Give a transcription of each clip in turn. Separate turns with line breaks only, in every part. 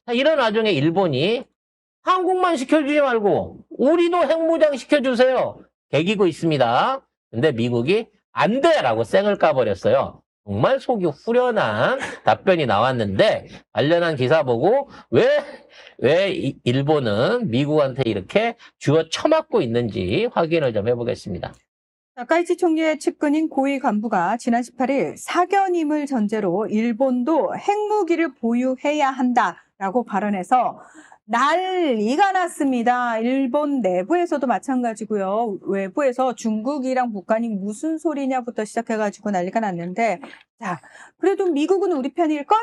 자, 이런 와중에 일본이 한국만 시켜주지 말고 우리도 핵무장 시켜주세요. 개기고 있습니다. 근데 미국이 안 돼라고 쌩을 까버렸어요. 정말 속이 후련한 답변이 나왔는데 관련한 기사 보고 왜 일본은 미국한테 이렇게 쥐어 쳐맞고 있는지 확인을 좀 해보겠습니다.
나카이치 총리의 측근인 고위 간부가 지난 18일 사견임을 전제로 일본도 핵무기를 보유해야 한다라고 발언해서 난리가 났습니다. 일본 내부에서도 마찬가지고요. 외부에서 중국이랑 북한이 무슨 소리냐부터 시작해가지고 난리가 났는데, 자, 그래도 미국은 우리 편일걸?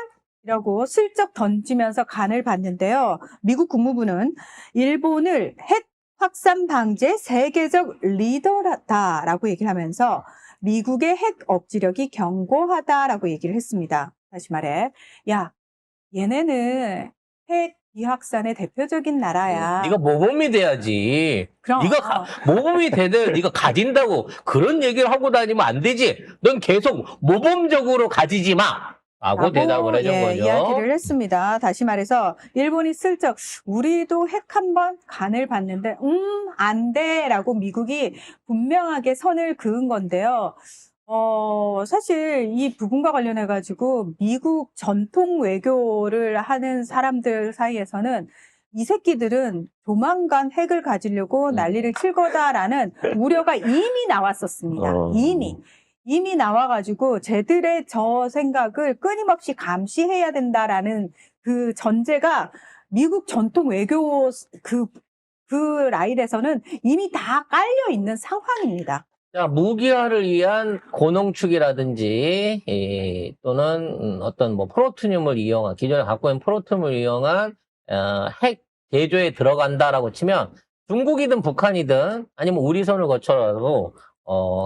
이라고 슬쩍 던지면서 간을 봤는데요. 미국 국무부는 일본을 핵 확산 방지의 세계적 리더다라고 얘기를 하면서 미국의 핵 억지력이 견고하다라고 얘기를 했습니다. 다시 말해, 야, 얘네는 핵 비확산의 대표적인 나라야.
네가 모범이 돼야지.
그럼.
네가 모범이 되되 네가 가진다고 그런 얘기를 하고 다니면 안 되지. 넌 계속 모범적으로 가지지 마. 라고 대답을 해준 거죠.
이야기를 했습니다. 다시 말해서 일본이 슬쩍 우리도 핵 한번 간을 봤는데 안 돼라고 미국이 분명하게 선을 그은 건데요. 사실 이 부분과 관련해 가지고 미국 전통 외교를 하는 사람들 사이에서는 이 새끼들은 조만간 핵을 가지려고 난리를 칠 거다라는 우려가 이미 나왔었습니다. 이미 나와가지고 쟤들의 저 생각을 끊임없이 감시해야 된다라는 그 전제가 미국 전통 외교 그 라인에서는 이미 다 깔려 있는 상황입니다.
자, 무기화를 위한 고농축이라든지 또는 어떤 뭐 프로토늄을 이용한 기존에 갖고 있는 프로토늄을 이용한 핵 제조에 들어간다라고 치면 중국이든 북한이든 아니면 우리 손을 거쳐라도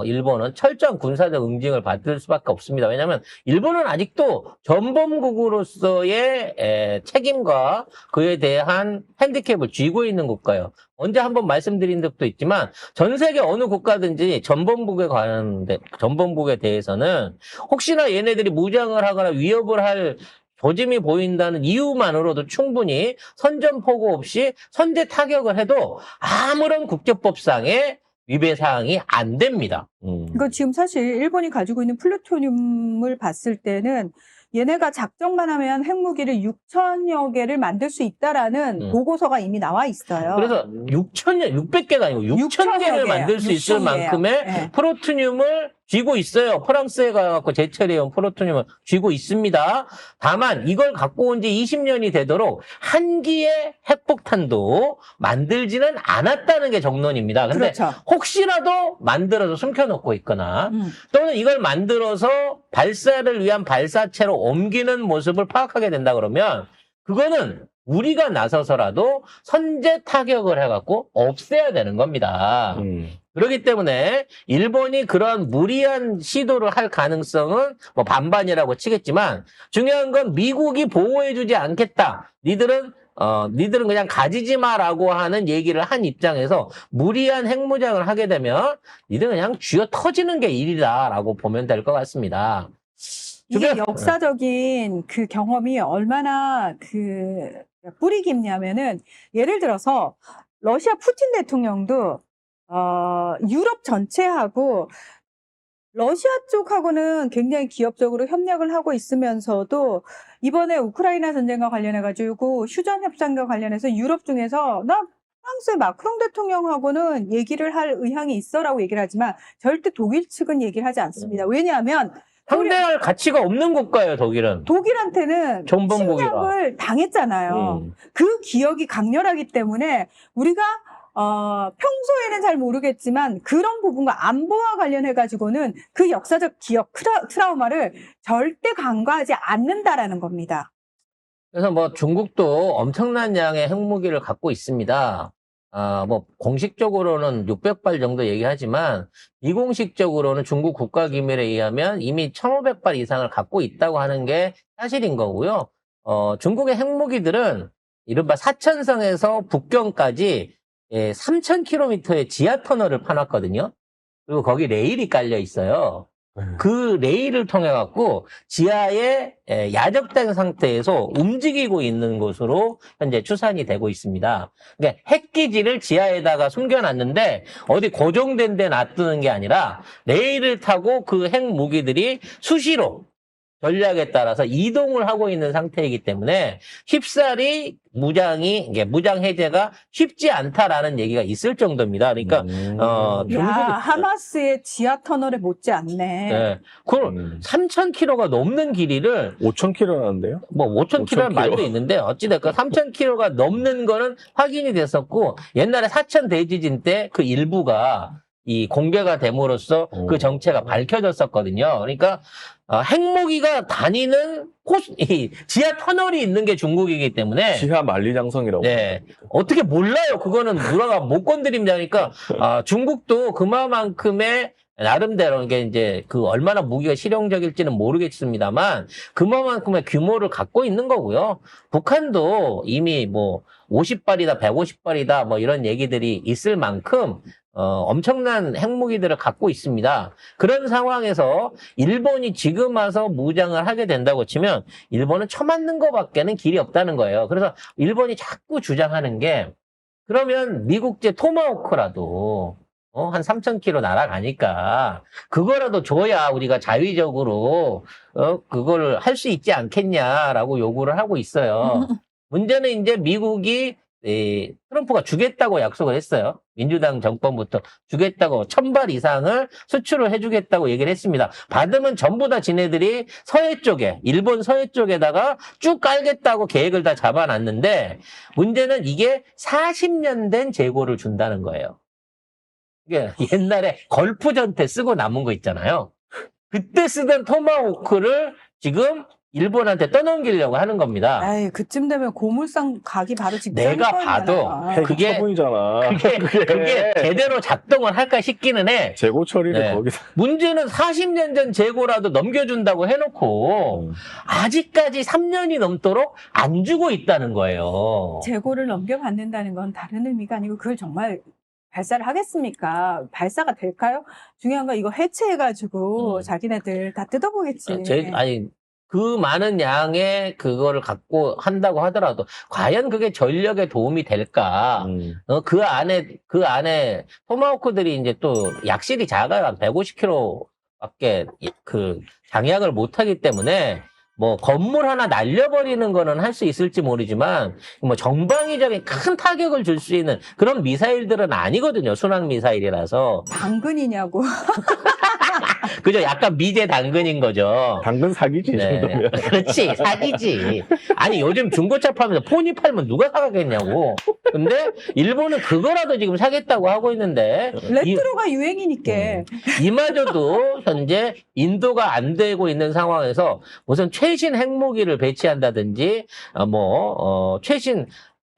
일본은 철저한 군사적 응징을 받을 수밖에 없습니다. 왜냐하면 일본은 아직도 전범국으로서의 책임과 그에 대한 핸디캡을 쥐고 있는 국가예요. 언제 한번 말씀드린 적도 있지만 전 세계 어느 국가든지 전범국에 대해서는 혹시나 얘네들이 무장을 하거나 위협을 할 조짐이 보인다는 이유만으로도 충분히 선전포고 없이 선제 타격을 해도 아무런 국제법상의 위배 사항이 안 됩니다.
이거 지금 사실 일본이 가지고 있는 플루토늄을 봤을 때는 얘네가 작정만 하면 핵무기를 6천여 개를 만들 수 있다라는 보고서가 이미 나와 있어요.
그래서 600개가 아니고 6천 개를 만들 수 있을 만큼의
네.
프로토늄을 쥐고 있어요. 프랑스에 가갖고 제철이온 프로토늄을 쥐고 있습니다. 다만 이걸 갖고 온 지 20년이 되도록 한 기의 핵폭탄도 만들지는 않았다는 게 정론입니다. 근데
그렇죠.
혹시라도 만들어서 숨겨놓고 있거나 또는 이걸 만들어서 발사를 위한 발사체로 옮기는 모습을 파악하게 된다 그러면 그거는 우리가 나서서라도 선제 타격을 해갖고 없애야 되는 겁니다. 그렇기 때문에 일본이 그런 무리한 시도를 할 가능성은 뭐 반반이라고 치겠지만 중요한 건 미국이 보호해주지 않겠다. 니들은 그냥 가지지 마라고 하는 얘기를 한 입장에서 무리한 핵무장을 하게 되면 니들은 그냥 쥐어 터지는 게 일이다라고 보면 될 것 같습니다.
이게 역사적인 그 경험이 얼마나 그 뿌리 깊냐면은 예를 들어서 러시아 푸틴 대통령도 유럽 전체하고 러시아 쪽하고는 굉장히 기업적으로 협력을 하고 있으면서도 이번에 우크라이나 전쟁과 관련해가지고 휴전 협상과 관련해서 유럽 중에서 나 프랑스의 마크롱 대통령하고는 얘기를 할 의향이 있어라고 얘기를 하지만 절대 독일 측은 얘기를 하지 않습니다. 왜냐하면
상대할 가치가 없는 국가예요, 독일은.
독일한테는
전범국이라.
침략을 당했잖아요. 그 기억이 강렬하기 때문에 우리가 평소에는 잘 모르겠지만 그런 부분과 안보와 관련해가지고는 그 역사적 기억, 트라우마를 절대 간과하지 않는다라는 겁니다.
그래서 뭐 중국도 엄청난 양의 핵무기를 갖고 있습니다. 뭐 공식적으로는 600발 정도 얘기하지만 비공식적으로는 중국 국가기밀에 의하면 이미 1,500발 이상을 갖고 있다고 하는 게 사실인 거고요. 중국의 핵무기들은 이른바 사천성에서 북경까지 3,000km의 지하 터널을 파놨거든요. 그리고 거기 레일이 깔려 있어요. 그 레일을 통해 갖고 지하에 야적된 상태에서 움직이고 있는 것으로 현재 추산이 되고 있습니다. 그러니까 핵기지를 지하에다가 숨겨놨는데 어디 고정된 데 놔두는 게 아니라 레일을 타고 그 핵무기들이 수시로 전략에 따라서 이동을 하고 있는 상태이기 때문에 쉽사리 무장 해제가 쉽지 않다라는 얘기가 있을 정도입니다. 그러니까
야, 하마스의 지하 터널에 못지 않네.
네. 그럼 3,000km가 넘는 길이를
5,000km라는데요?
뭐 5,000km라는
5,000km.
말도 있는데 어찌됐건 3,000km가 넘는 거는 확인이 됐었고 옛날에 사천 대지진 때 그 일부가 이 공개가 됨으로써 그 정체가 밝혀졌었거든요. 그러니까 핵무기가 다니는 이 지하 터널이 있는 게 중국이기 때문에
지하 만리장성이라고.
네. 어떻게 몰라요. 그거는 누가 못 건드린다니까. 중국도 그만큼의 나름대로 이제 그 얼마나 무기가 실용적일지는 모르겠습니다만 그만큼의 규모를 갖고 있는 거고요. 북한도 이미 뭐 50발이다, 150발이다 뭐 이런 얘기들이 있을 만큼 엄청난 핵무기들을 갖고 있습니다. 그런 상황에서 일본이 지금 와서 무장을 하게 된다고 치면 일본은 처맞는 것밖에는 길이 없다는 거예요. 그래서 일본이 자꾸 주장하는 게 그러면 미국제 토마호크라도 한 3,000km 날아가니까 그거라도 줘야 우리가 자위적으로 그걸 할 수 있지 않겠냐라고 요구를 하고 있어요. 문제는 이제 미국이 트럼프가 주겠다고 약속을 했어요. 민주당 정권부터 주겠다고 1,000발 이상을 수출을 해주겠다고 얘기를 했습니다. 받으면 전부 다 지네들이 서해 쪽에, 일본 서해 쪽에다가 쭉 깔겠다고 계획을 다 잡아놨는데 문제는 이게 40년 된 재고를 준다는 거예요. 이게 옛날에 걸프전 때 쓰고 남은 거 있잖아요. 그때 쓰던 토마호크를 지금 일본한테 떠넘기려고 하는 겁니다.
에이, 그쯤 되면 고물상 가기 바로 직전.
내가 봐도 그게
처분이잖아.
그게 제대로 작동을 할까 싶기는 해.
재고 처리를
네.
거기서.
문제는 40년 전 재고라도 넘겨준다고 해놓고 아직까지 3년이 넘도록 안 주고 있다는 거예요.
재고를 넘겨받는다는 건 다른 의미가 아니고 그걸 정말 발사를 하겠습니까? 발사가 될까요? 중요한 건 이거 해체해가지고 자기네들 다 뜯어보겠지.
그 많은 양의 그거를 갖고 한다고 하더라도 과연 그게 전력에 도움이 될까? 그 안에 토마호크들이 이제 또 약실이 작아요. 한 150km밖에 그 장약을 못 하기 때문에 뭐 건물 하나 날려버리는 거는 할 수 있을지 모르지만 뭐 전방위적인 큰 타격을 줄 수 있는 그런 미사일들은 아니거든요. 순항 미사일이라서.
당근이냐고.
그죠? 약간 미제 당근인 거죠.
당근 사기지, 이
네.
정도면.
그렇지, 사기지. 아니, 요즘 중고차 팔면서 포니 팔면 누가 사가겠냐고. 근데 일본은 그거라도 지금 사겠다고 하고 있는데.
레트로가 유행이니까.
이마저도 현재 인도가 안 되고 있는 상황에서 무슨 최신 핵무기를 배치한다든지, 최신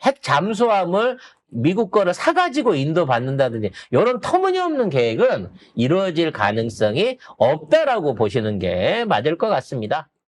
핵 잠수함을 미국 거를 사가지고 인도 받는다든지 이런 터무니없는 계획은 이루어질 가능성이 없다라고 보시는 게 맞을 것 같습니다.